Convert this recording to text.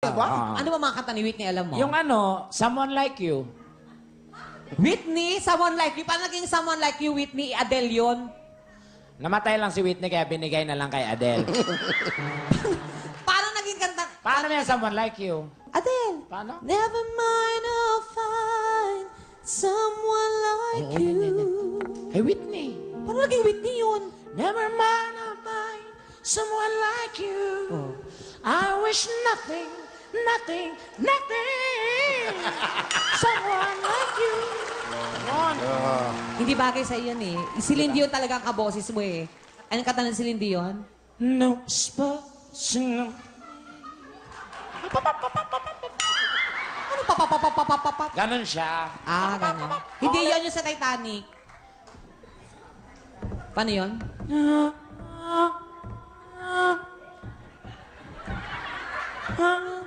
Ano ba mga kanta ni Whitney, alam mo? Yung ano, Someone Like You. Whitney, Someone Like You. Paano naging Someone Like You, Whitney? Adele yun? Namatay lang si Whitney kaya binigay na lang kay Adele. Paano naging kanta? Paano yan Someone Like You? Adele. Paano? Never mind, I'll find someone like you. Hey, Whitney. Paano naging Whitney yun? Never mind, I'll find someone like you. Oh. I wish nothing. Someone like you. Hindi bagay sa iyan eh. Si Celine Dion talaga ang kaboses mo eh. Anong kanta ng Celine Dion? No special. Ano papapapapapapap? Ganon siya. Ah, gano'n. Hindi yun yung sa Titanic. Paano yun? No